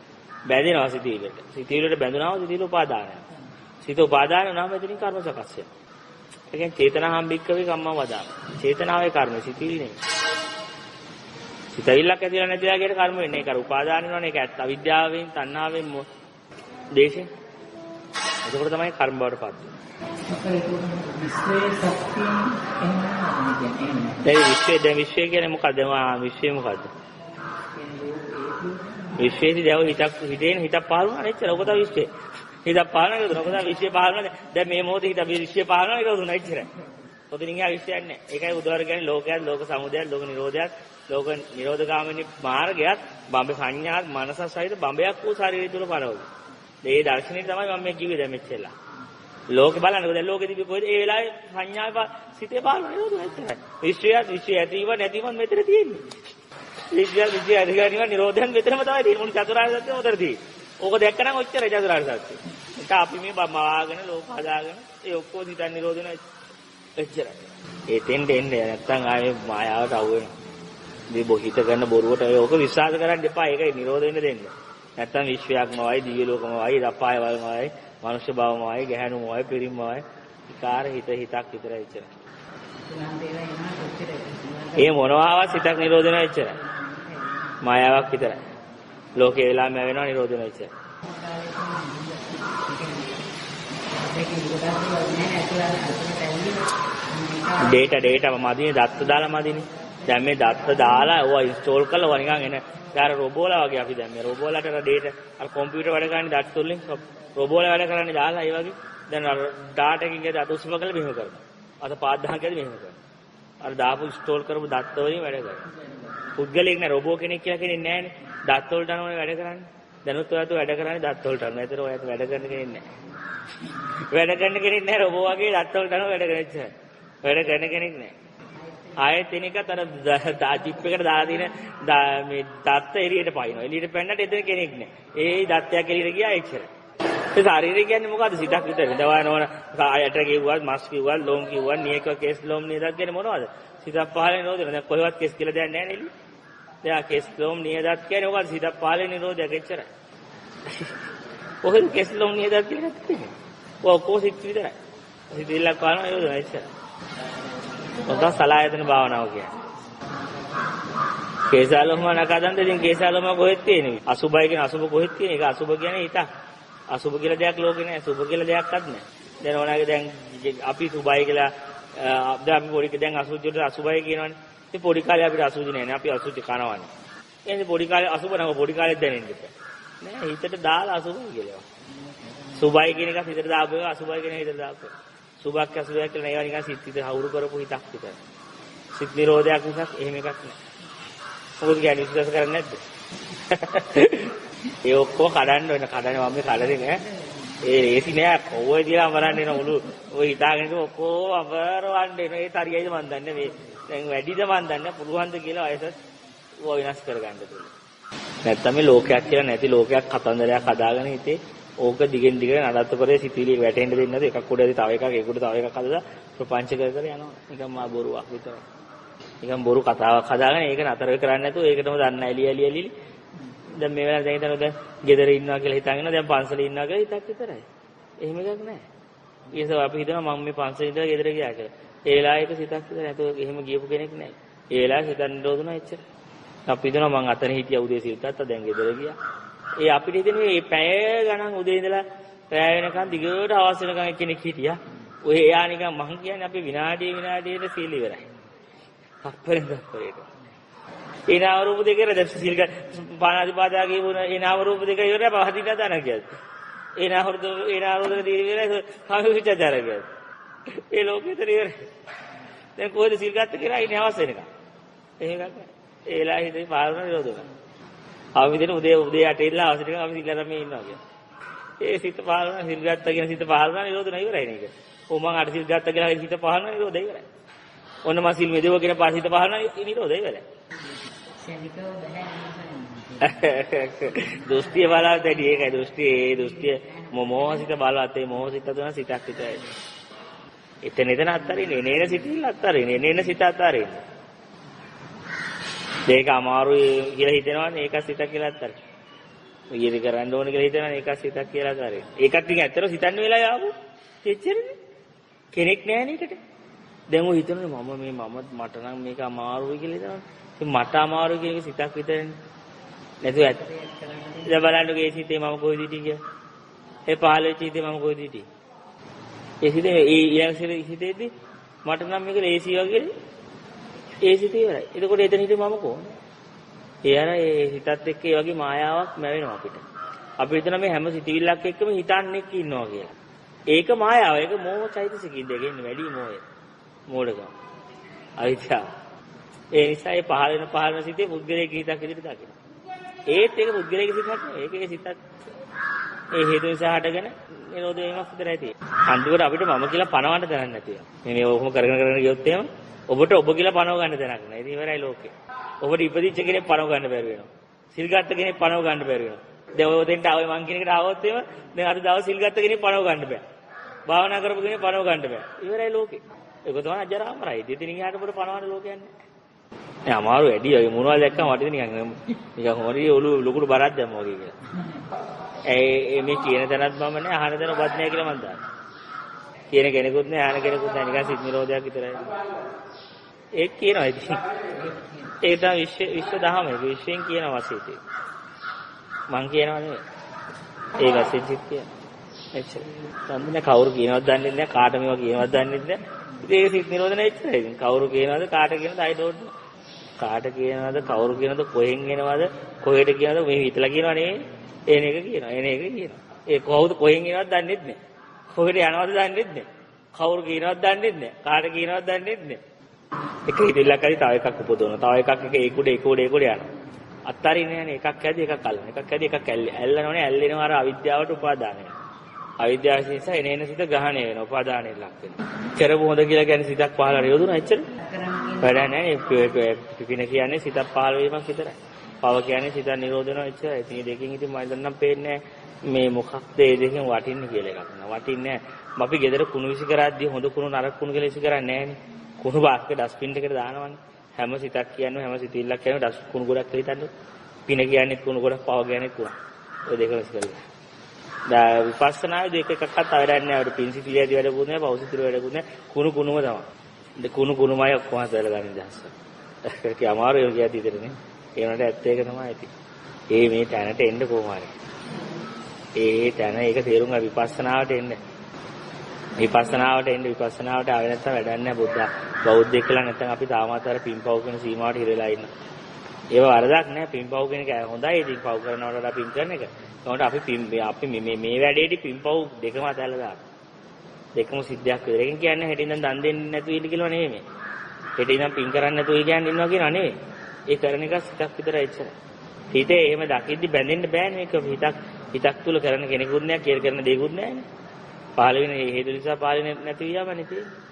බැඳෙනවා සිතිවිලට. සිතිවිලට බැඳුනම සිතිවිලි උපාදානයි. සිත උපාදාන වුණාම එතනින් කර්ම සකස් වෙනවා. ඒ කියන්නේ චේතනාහම් භික්කවේ කම්මං වදාමි. චේතනාවේ කර්ම සිතිවිලි නෙමෙයි. සිතවිල්ලක් ඇතිලා නැතිලා කියන කර්ම වෙන්නේ ඒක අර උපාදාන වෙනවනේ ඒක ඇත්ත අවිද්‍යාවෙන් තණ්හාවෙන් දේශේ එතකොට තමයි කර්ම බවට පත් වෙන්නේ. දැන් විශ්වය කියන්නේ මොකද්ද? විශ්වය මොකද්ද? විශ්වයේදී දැව හිතක් පහළ වුණා නේද? ඔක තමයි විශ්වය. හිතක් පහළ නේද? ඔක තමයි විශ්වය පහළ වුණා. දැන් මේ මොහොතේ හිත විශ්වය පහළ වෙනවා ඒක උදුණා ඉච්චරයි. ඔතනින් එහා විශ්වයක් නැහැ. ඒකයි උදාර කියන්නේ ලෝකයක්, ලෝක සමුදයක්, ලෝක නිරෝධයක්, ලෝක නිරෝධගාමිනී මාර්ගයක්, බඹ සංඥාත් මනස සහිත බඹයක් වූ ශරීරය තුල පරවලු. මේ දර්ශනේ තමයි මම මේ කිව්වේ දැන් මෙච්චරලා. ලෝකේ බලන්නකෝ දැන් ලෝකෙ තිබි කොහෙද? ඒ වෙලාවේ සංඥාව සිතේ පහළ නිරෝධය ඉච්චරයි. විශ්වය ඇතිව නැතිව මෙතන තියෙන්නේ. විශ්වය අධිකාරිව නිරෝධයන් මෙතනම තමයි තියෙන්නේ. මොන චතුරාර්ය සත්‍ය උතර තියෙන්නේ. ඕක දැක්කනම් ඔච්චරයි චතුරාර්ය සත්‍ය. ඒක අපි මේ මවාගෙන ලෝක හදාගෙන ඒ ඔක්කොම හිතන් නිරෝධ වෙන එච්චරයි. ඒ තෙන්ට එන්නේ නැත්තම් ආයේ මායාවට අවු වෙනවා. මේ බොහිත කරන බොරුවට ඕක විශ්වාස කරන්න එපා. ඒකයි නිරෝධ වෙන්න දෙන්න. නැත්තම් විශ්වයක්මවයි, දිව්‍ය ලෝකමවයි, අපාය වලමවයි, මනුෂ්‍ය භවමවයි, ගැහැණුමවයි, පිරිමමවයි. විකාර හිතක් විතරයි එච්චරයි. ඒ මොනවාවත් හිතක් නිරෝධ වෙනවා එච්චරයි. මායාවක් විතරයි. ලෝකේ වෙලාම වෙනවා නිරෝධ වෙනවා එච්චරයි. ඩේටා මදිනේ දත්ත දාලා මදිනේ. දැන් මේ දත්ත දාලා ඔය ඉන්ස්ටෝල් කරලා ඔය නිකන් එන යාර රොබෝලා වගේ අපි දැන් මේ රොබෝලාට අර ඩේටා අර කම්පියුටර් වැඩ කරන්නේ දත්ත වලින් රොබෝලා වැඩ කරන්නේ දාලා ඒ වගේ දැන් අර ඩාටා එකකින් ගිය දත උස්ම කරලා මෙහෙම කරනවා. අත පාත් දහන් කියද මෙහෙම කරනවා. අර දාපු ඉන්ස්ටෝල් කරපු දත්ත වලින් වැඩ කරනවා. පුද්ගලෙක් නෑ රොබෝ කෙනෙක් කියලා කෙනෙක් නෑනේ. දත්ත වලට අනුවනේ වැඩ කරන්නේ. දැනුත් ඔයත් වැඩ කරන්නේ දත්ත වලට අනුව. ඒතර ඔයත් වැඩ කරන කෙනෙක් නෑ. වැඩ කරන කෙනෙක් නෑ රොබෝ වගේ දත්ත වලට අනුව වැඩ කරන්නේ. වැඩ කරන කෙනෙක් නෑ. ආයෙත් එනකත් අර චිප් එකට දාලා තියෙන මේ දත්ත එළියට පයින්නවා. එළියට පැන්නට එතන කෙනෙක් නෑ. ඒ දත්තයක් එළියට ගියා එච්චරයි. ඒ ශරීරය කියන්නේ මොකද්ද? සිතක් විතරනේ. දවානෝන කායට කිව්වත්, මස් කිව්වත්, ලෝම් කිව්වත්, නියක කේස් ලෝම් නියදත් කියන්නේ මොනවද? සිතක් පහලේ නිරෝධය. දැන් කොහෙවත් කේස් කියලා දෙයක් නැහැ නේද? දැන් කේස් ලෝම් නියදත් කියන්නේ මොකද්ද? සිතක් පහලේ නිරෝධයක් එච්චරයි. කොහෙද කේස් ලෝම් නියදත් කියලා තියෙන්නේ? ඔය කොහොසිට විතරයි. සිතිල්ලක් පානවා යෝදන එච්චරයි. ඔක සලායතන භාවනාව කියන්නේ. කේසාලෝම නකදන්ද ඉතින් කේසාලෝම කොහෙද තියෙන්නේ? අසුබයි කියන අසුබ කොහෙද තියෙන්නේ? ඒක අසුබ කියන්නේ හිතක්. අසුබ කියලා දෙයක් ලෝකේ නැහැ. සුබ කියලා දෙයක්වත් නැහැ. දැන් ඕනගේ දැන් අපි සුබයි කියලා දැන් අපි පොඩි දැන් අසුචි වලට අසුබයි කියනවනේ. ඉතින් පොඩි කාලේ අපිට අසුචි නැහැ. අපි අසුචි කනවනේ. එහෙනම් පොඩි කාලේ අසුබ නම් පොඩි කාලෙත් දැනෙන්න ඉතින්. නෑ හිතට දාලා අසුබයි කියලා. සුබයි කියන එක හිතට දාපු එක අසුබයි කියන එක හිතට දාපු. සුබක් අසුබයක් කියලා ඒවා නිකන් සිත් විතර හවුරු කරපු හිතක් විතරයි. සිත් නිරෝධයක් විතරක් එහෙම එකක් නෑ. මොකද කියන්නේ විශ්වාස කරන්නේ නැද්ද? ඒ ඔක්කොම කඩන්න වෙන කඩන්නේ මම මේ කඩන්නේ නෑ. ඒ රේසි නෑ කොහොය දිලා අමරන්නේ නෑ මුළු ඔය හිතාගෙන ඉන්න ඔක්කොම අපරවන්නේ නෑ. ඒ තරියයිද මන් දන්නේ මේ දැන් වැඩිද මන් දන්නේ පුළුවන්ද කියලා අයසත් ඕවා විනාශ කරගන්න පුළුවන්. නැත්තම් මේ ලෝකයක් කියලා නැති ලෝකයක් කතන්දරයක් හදාගෙන හිතේ ඕක දිගෙන් දිගට නඩත්තු කරේ සිතිවිලි වැටෙන්න දෙන්නේ නැද එකක් උඩදී තව එකක් ඒකට තව එකක් හදලා ප්‍රපංච කර කර යනවා. නිකන් මා බොරුවක් විතරයි. නිකන් බොරු කතාවක් හදාගෙන ඒක නතර කරන්නේ නැතුව ඒකටම දන්න එලි දැන් මේ වෙලාවේ දැන් හිතනවා දැන් ගෙදර ඉන්නවා කියලා හිතාගෙන දැන් පන්සලේ ඉන්නවා කියලා හිතක් විතරයි. එහෙම එකක් නැහැ. ඊයසව අපි හිතනවා මම මේ පන්සලේ ඉඳලා ගෙදර ගියා කියලා. ඒ වෙලාවේ ඒක සිතක් විතරයි. නැතුව එහෙම ගියපු කෙනෙක් නැහැ. ඒ වෙලාවේ හිතන්න දෝදුනා එච්චර. අපි හිතනවා මං අතන හිටියා උදේ සිල් ගත්තා දැන් ගෙදර ගියා. ඒ අපිට හිතෙන මේ පැය ගණන් උදේ ඉඳලා රැය වෙනකන් දිගට අවස් වෙනකන් කෙනෙක් හිටියා. ඔය එයා නිකන් මං කියන්නේ අපි විනාඩියට සීල ඉවරයි. අපරෙන්ද අපරේට. ඒ නාම රූප දෙක ඉවරයි. සීල් පාණාතිපාතා කියවන ඒ නාම රූප දෙක ඉවරයි පහදින්න දාන කියන්නේ. ඒ නාම රූප දෙක ඉවරයි සාමිවිචාර කියන්නේ. ඒ ලෝකෙතර ඉවරයි. දැන් කොහෙද සීල් ගත්ත කියලා ඉන්නේ අවස් වෙනකන්. එහෙම එකක් නෑ. ඒ වෙලාවේ හිතේ පාරන නිරෝධ වෙනවා. අපි විදිහට උදේ 8 ඉඳලා අවසර ටික අපි සිල්ලා තමයි ඉන්නවා කියන්නේ. ඒ සිත පාලන සිල් ගත්තා කියන සිත පාලන නිරෝධ නෑ ඉවරයි නේද? ඔව් මං 8 සිල් ගත්තා කියලා සිත පාලන නිරෝධ ඉවරයි. ඔන්න මං සිල් මෙදෙව කියන පාර සිත පාලන නිරෝධ ඉවරයි. දෘෂ්ටිය බලවත් වැඩි ඒකයි දෘෂ්ටිය මොහොසිත බලවත් ඒ මොහොසිත තුන සිතක් විතරයි. එතන අත්තරින්නේ එනේන සිතිල්ල අත්තරින්නේ එනේන සිත අත්තරින්නේ. ඒක අමාරුයි කියලා හිතනවනේ ඒක සිතක් කියලා අත්තරින්න. ඊයේ කරන්න ඕන කියලා හිතනවනේ ඒක සිතක් කියලා අත්තරින්න. ඒකත් ඉතින් ඇත්තට සිතන්න වෙලා යාවු. එච්චරනේ. කෙනෙක් නැහැ නේකට. දැන් ඔය හිතන්නේ මට නම් මේක අමාරුයි කියලා හිතනවා. ඉතින් මට අමාරුයි කියන එක සිතක් විතරනේ. නැතුව ඇත්ත. දැන් බලන්නකෝ ඒ සිතේ මම කොහෙද හිටියේ කියලා. ඒ පහළ වෙච්ච හිතේ මම කොහෙද හිටියේ. ඒ සිතේ ඊළඟ සිතේදී මට නම් මේක ලේසි වගේ ඒ සිතේ ඉවරයි. එතකොට එතන හිටියේ මම කොහොමද? ඒ අර ඒ හිතත් එක්ක ඒ වගේ මායාවක් මැවෙනවා අපිට. අපි හිතන මේ හැම සිතිවිල්ලක් එක්කම හිතන්නේක් ඉන්නවා කියලා. ඒක මායාව. ඒක මෝහ චෛතසිකින් දෙකෙන් වැඩි මෝහය. මෝඩකම. අවිද්‍යාව. ඒ නිසා ඒ පහළ වෙන සිතේ පුද්ගලයේ හිතක් විදිහට දකින්න. ඒත් ඒක පුද්ගලයේ සිතක් නෙවෙයි. ඒකේ සිතක් ඒ හේතු නිසා හටගෙන නිරෝධ වීමක් විතරයි තියෙන්නේ. අන්තිමට අපිට මම කියලා පණවන්න දැනක් නැතිව. මේ ඔහොම කරගෙන ගියොත් එහෙම ඔබට ඔබ කියලා පණව ගන්න දැනක් නැහැ. ඉතින් ඉවරයි ලෝකේ. ඔබට ඉපදිච්ච කෙනෙක් පණව ගන්න බැරි වෙනවා. සිල් ගත්ත කෙනෙක් පණව ගන්න බැරි වෙනවා. දැන් ඔය දෙන්නට ආවේ මං කියන එකට ආවොත් එහෙම දැන් අද දවස් සිල් ගත්ත කෙනෙක් පණව ගන්න බෑ. භාවනා කරපු කෙනෙක් පණව ගන්න බෑ. ඉවරයි ලෝකේ. ඒක තමයි අජරාමරයි. දෙතින් එහාට පොඩ පණවන්න ලෝකයක් නැහැ. නෑ අමාරු වැඩි. ඔය මොනවද දැක්කම වටිද නිකන් හොරි ඔලුව ලොකුට බරක් දැම්මා වගේ කියලා. මේ කියන තැනත් මම නෑ අහන තැන ඔබත් නෑ කියලා මං දන්නවා. කියන කෙනෙකුත් නෑ අහන කෙනෙකුත් නෑ නිකන් සිත් නිරෝධයක් විතරයි. ඒක කියනවා ඉතින්. ඒක තමයි විශ්ව දහම. ඒක විශ්වෙන් කියන වශයෙන්. මං කියනවා නෙවෙයි. ඒ වශයෙන් සිත් කියන. එච්චර. දන්නේ කවුරු කියනවද දන්නේ නැහැ. කාට මේවා කියනවද දන්නේ නැහැ. ඉතින් ඒක සිත් නිරෝධන එච්චරයි. ඉතින් කවුරු කියනවද කාට කියනවද I don't know. කාට කියනවද කවුරු කියනවද කොහෙන් එනවද කොහෙට කියනවද මේ හිතලා කියනව නෙවෙයි. එන එක කියනවා. එන එක කියනවා. ඒ කවුද කොහෙන් එනවද දන්නේ නැහැ. කොහෙට යනවද දන්නේ නැහැ. කවුරු කියනවද දන්නේ නැහැ. කාට කියනවද දන්නේ නැහැ. එක හිතෙල්ලක් හරි තව එකක් උපදවනවා. තව එකක් එක ඒකුඩ යනවා. අත්තරින්නේ නැහැ එකක් ඇද්දි එකක් අල්ලන. එකක් ඇද්දි එකක් ඇල්ලනෝනේ ඇල්ලෙනවා අර අවිද්‍යාවට උපාදානය. අවිද්‍යාව නිසා එනේන සිත ග්‍රහණය වෙනවා. උපාදානයට ලක් වෙනවා. කරපු හොඳ කියලා කියන්නේ සිතක් පහළ යොදුනා එච්චර. වැඩ නැහැ. පිපින කියන්නේ සිතක් පහළ වීමක් විතරයි. පව කියන්නේ සිත නිරෝධ වෙනවා එච්චරයි. ඉතින් මේ දෙකෙන් ඉතින් මම දැන් නම් පේන්නේ මේ මොකක්ද මේ දෙකෙන් වටින්නේ කියලා එකක් නෑ. වටින්නේ නැහැ. අපි ගෙදර කුණු විසි කරද්දී හොඳ කුණු නරක කුණු කියලා විසි කරන්නේ නැහනේ. කුණු බාස්ක ඩස්බින් එකට දානවනේ. හැම සිතක් කියන්නේ හැම සිතිල්ලක් කියන්නේ ඩස් කුණු ගොඩක් කියලා හිතන්නේ. පින කියන්නේ කුණු ගොඩක් පව කියන්නේ කුණ. ඔය දෙක විසි කරලා. දා විපස්සනායේ දෙක එකක්වත් අවරන්නේ නැහැ. අපිට පින් සිතියදී වැඩකුත් නැහැ, පව සිතිය වැඩකුත් නැහැ. කුණුම තමයි. කුණුමයි ඔක්කොම හදලා ගන්න දහස. ඒක අමාරු ඒ කියති ඉතින් ඒ වුණාට ඇත්ත ඒක තමයි ඇති. මේ තැනට එන්න කොහොමද? තැන ඒක තේරුම් ගන්න විපස්සනාවට එන්න. විපස්සනාවට ආවෙ නැත්නම් වැඩක් නැහැ බෞද්ධයෙක් කියලා නැත්නම් අපි තාමත් අර පින්පව් කියන සීමාවට හිරලා ඉන්න. ඒව වරදක් නැහැ පින්පව් කියන එක හොඳයි. ඉතින් පව් කරනවට වඩා පින් කරන එක. ඒකට අපි මේ වැඩේදී පින්පව් දෙකම අතල්ලා දාන්න. දෙකම සිද්ධියක් විතර. ඒකෙන් කියන්නේ හෙට ඉඳන් දන් දෙන්නේ නැතුව ඉන්න කියලා නෙමෙයි මේ. හෙට ඉඳන් පින් කරන්නේ නැතුව කියන්නේ ඉන්නවා කියනවා නෙමෙයි. ඒ කරන එක සිතක් විතර එච්චරයි. හිතේ එහෙම දකිද්දි බැඳෙන්න බෑනේ මේක. හිතක් තුල කරන කෙනෙකුත් නෑ කියලා කරන දෙයක්වත් නෑනේ. පහළ වෙන හේතු නිසා පහළ නැති වියමනේ තියෙන්නේ.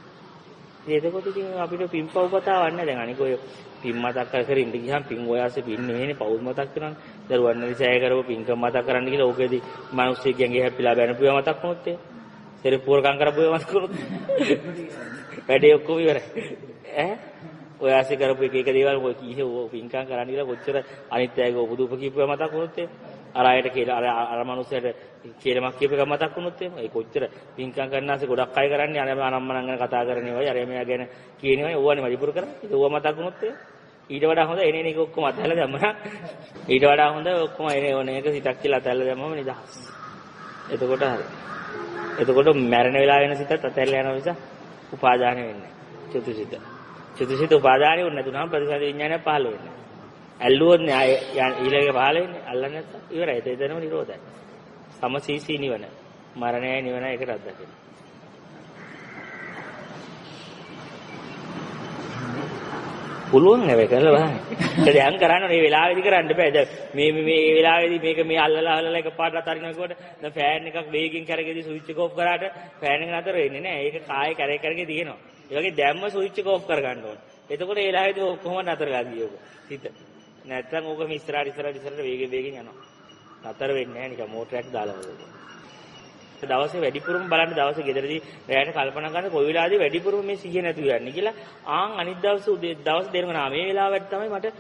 එතකොට ඉතින් අපිට පින්පව් කතාවක් නැහැ. දැන් අනික ඔය පින් මතක් කර ඉන්න ගියාම පින් ඔයාසේ පින් නෙවෙයිනේ පවුල් මතක් කරන්නේ. දරුවන් නිසාය කරව පින්කම් මතක් කරන්න කියලා ඕකේදී මිනිස්සු කියන්ගේ හැපිලා බැනපුවා මතක් වුණොත් ඒ. සෙරපුවරකම් කරපුවා මතක් වුණොත්. වැඩේ ඔක්කොම ඉවරයි. ඔයාසේ කරපු එක දේවල් ඔය කීයේ පින්කම් කරන්න කියලා කොච්චර අනිත් අයගේ උපදූප කීපුවා මතක් වුණොත් ඒ. අර අයට කියලා අර මනුස්සයට කියලාමක් කියප එක මතක් වුණොත් එහෙම ඒ කොච්චර පින්කම් කරනාසේ ගොඩක් අය කරන්නේ අනම්මනම් ගැන කතා කරනේවයි අර මෙයා ගැන කියනේවයි ඕවනේ මදිපුර කරන්නේ ඒක ඕව මතක් වුණොත් ඊට වඩා හොඳ එනේ එක ඔක්කොම අතහැලා දැම්මම ඊට වඩා හොඳ ඔක්කොම එනේ ඕනේ එක සිතක් කියලා අතහැලා දැම්මම නිදහස්. එතකොට හරි. එතකොට මැරෙන වෙලාව වෙන සිතත් අතහැරලා යනවා නිසා උපාදාන වෙන්නේ චතුසිත. චතුසිත උපාදානෙ වුණ නැතුනම ප්‍රතිසන්දි විඥානය පහළ වෙන්නේ. ඇල්ලුවොත් නේ ඊළඟ පහළ වෙන්නේ. අල්ලන්නේ නැත්නම් ඉවරයි. එතනම නිරෝධයි. සමසීසී නිවන. මරණය නිවන එකට අත්දකින්න. පුළුවන් නෙවෙයි කරලා බලන්න. ඒක දැන් කරන්න මේ වෙලාවේදී කරන්න බෑ. දැන් මේ වෙලාවේදී මේක මේ අල්ලලා එකපාරට අතරිනකොට දැන් ෆෑන් එකක් වේගෙන් කරගෙදී ස්විච් එක ඕෆ් කරාට ෆෑන් එක නතර වෙන්නේ නෑ. ඒක කායේ කරේ තියෙනවා. ඒ වගේ දැම්ම ස්විච් එක ඕෆ් කරගන්න ඕනේ. එතකොට ඒ වෙලාවේදී ඔක්කොම නතර ගන්නවා ඔක. හිත. නැත්තම් ඕක ඉස්සරහට වේගෙන් යනවා. නතර වෙන්නේ නැහැ නිකන් මෝටරයක් දාලා වගේ. දවසේ වැඩිපුරම බලන්න දවසේ ගෙදරදී රැයට කල්පනා කරන කොයි වෙලාවදී වැඩිපුරම මේ සිහිය නැතු යන්නේ කියලා අනිත් දවස් දෙනවා මේ වෙලාවට තමයි මට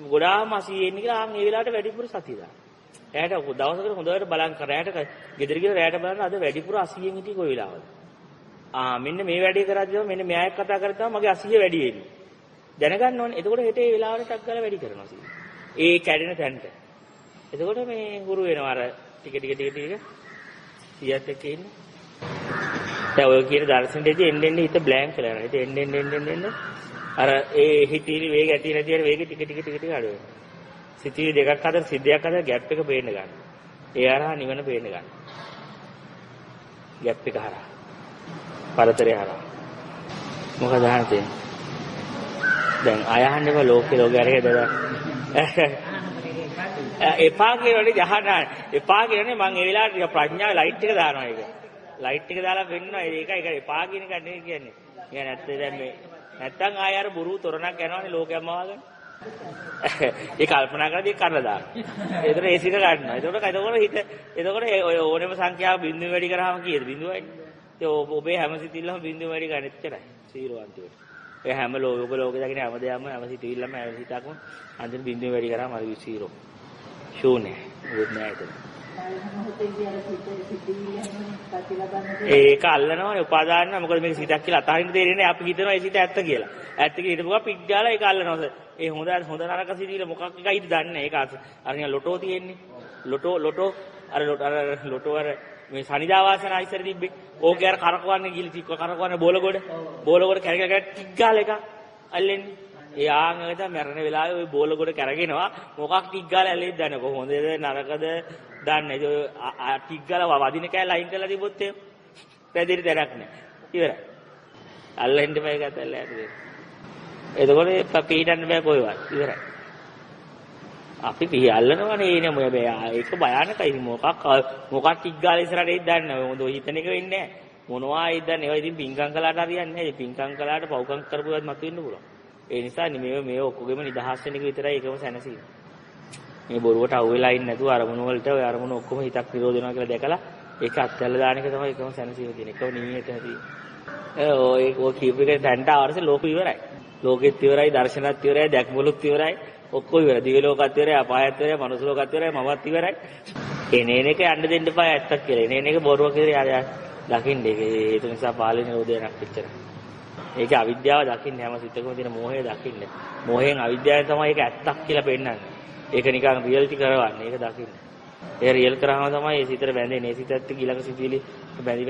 ගොඩාම අසියෙ එන්නේ කියලා මේ වෙලාවට වැඩිපුර සතිය දාන්න. රැයට දවසකට හොඳට බලන් කර රැයට ගෙදර ගිහලා රැයට බලන්න අද වැඩිපුර අසියෙන් හිටියේ කොයි වෙලාවද? මෙන්න මේ වැඩේ කරද්දී මෙන්න මෙයා එක්ක කතා කරද්දී මගේ අසිය වැඩි වෙන්නේ. දැනගන්න ඕනේ. එතකොට හෙට ඒ වෙලාවට ටක් ගාලා වැඩි කරනවා සිහිය. ඒ කැඩෙන තැනට. එතකොට මේ හුරු වෙනවා අර ටික සියත් එක්ක ඉන්නේ. දැන් ඔය කියන දර්ශනෙදී එන්න හිත බ්ලැන්ක් වෙලා යනවා. ඉතින් එන්න අර ඒ හිතේ වේග ඇති නැති අර වේගෙ ටික අඩු වෙනවා. සිතිවි දෙකක් අතර සිද්ධියක් අතර ગેප් එක පේන්න ගන්නවා. ඒ හරහා නිවන පේන්න ගන්නවා. ગેප් එක හරහා. පරතරය හරහා. මොකද අහන්නේ? දැන් අයහන්නේම ලෝකේ අරගෙන එපා කියනනේ ජහනා එපා කියන්නේ මම ඒ වෙලාවට ටික ප්‍රඥාවේ ලයිට් එක දානවා ඒක. ලයිට් එක දාලා වෙන්නවා ඒක එපා කියන එක නෙවෙයි කියන්නේ. කියන්නේ නැත්තේ දැන් මේ නැත්තම් ආය අර බුරු තොරණක් යනවානේ ලෝකයම වහගෙන. ඒ කල්පනා කරලා ඒක කරලා දානවා. ඒතර ඒ සිත ගන්නවා. එතකොට ඔය ඕනෙම සංඛ්‍යාව බිඳුව වැඩි කරාම කීයද? බිඳුවයි. ඒ ඔබේ හැම සිතිල්ලම බිඳුව වැඩි ගන්න එච්චරයි. 0 අන්තිමට. ඒ හැම ලෝකේ දකින්න හැම සිතිල්ලම හැම සිතක්ම අන්තිම බිඳුව වැඩි කරාම හරි 0. ශූන්‍යයි. මොකද නෑ ඒක. ඒක අල්ලනවනේ උපාදාන කරනවා. මොකද මේක සිතක් කියලා අතහරින්න දෙන්නේ අපි හිතනවා ඒ සිත ඇත්ත කියලා. ඇත්ත කියලා හිතපුවා පික් ගාලා ඒක අල්ලනවා. ඒ හොඳ නරක සිතිවිල මොකක් එකයිද දන්නේ නැහැ. ඒක අර ලොටෝ තියෙන්නේ. ලොටෝ මේ සනිදා වාසනා ඉස්සර තිබ්බේ. ඕකේ අර කරකවන්නේ ගිලි තික්ක කරකවන්නේ බෝලගොඩ කැරගෙන ටික් ගාලා එක අල්ලෙන්නේ. ඒ ආංගකට මැරෙන වෙලාවේ ওই බෝලගොඩ කැරගෙනවා. මොකක් ටික් ගාලා ඇලෙද්ද දන්නේ. කොහොමද නරකද දන්නේ. ඒ ටික් ගාලා වදින කෑල්ල අයින් කරලා තිබොත් එහෙම පැදිරි දැනක් නැහැ. ඉවරයි. අල්ලෙන්න බෑ ඒකත් ඇල්ල ඇතුලේ. එතකොට පීඩන්න බෑ කොයිවත්. ඉවරයි. අපි පිහි අල්ලනවනේ එනේ මොය බෑ. ඒක භයානකයි. මොකක් ටික් ගාලා ඉස්සරහට එයිද දන්නේ නැහැ. මොකද ඔය හිතන එක වෙන්නේ නැහැ. මොනවා එයිද දන්නේ. ඒවා ඉතින් පිංකම් කළාට හරියන්නේ නැහැ. පිංකම් කළාට පව්කම් කරපුවාත් මතුවෙන්න පුළුවන්. ඒ නිසා මේ ඔක්කොගෙම නිදහස් වෙන එක විතරයි එකම සැනසීම. මේ බොරුවට අවු වෙලා ඉන්නේ නැතුව අරමුණු වලට ඔය අරමුණු ඔක්කොම හිතක් නිරෝධ වෙනවා කියලා දැකලා ඒක අත්හැරලා දාන එක තමයි එකම සැනසීම තියෙන. එකම නිමියට තියෙන්නේ. ඔය කීප එක තැන්ට ආවරසේ ලෝක ඉවරයි. ලෝකෙත් ඉවරයි, දර්ශනත් ඉවරයි, දැක්මලුත් ඉවරයි. ඔක්කොම ඉවරයි. දිව්‍ය ලෝකත් ඉවරයි, අපායත් ඉවරයි, මනුස්ස ලෝකත් ඉවරයි, මමත් ඉවරයි. එනේන එක යන්න දෙන්න එපා ඇත්තක් කියලා. එනේන එක බොරුව කියලා යා දකින්න. ඒක නිසා පාලි නිරෝධයක් පිටර. ඒක අවිද්‍යාව දකින්න හැම සිතකම තියෙන මෝහය දකින්න. මෝහයෙන් අවිද්‍යාවෙන් තමයි ඒක ඇත්තක් කියලා පෙන්නන්නේ. ඒක නිකන් රියැලිටි කරවන්නේ. ඒක දකින්න. ඒ රියල් කරාම තමයි ඒ සිතට බැඳෙන්නේ. ඒ සිතත් ඊළඟ සිතිවිලි බැඳි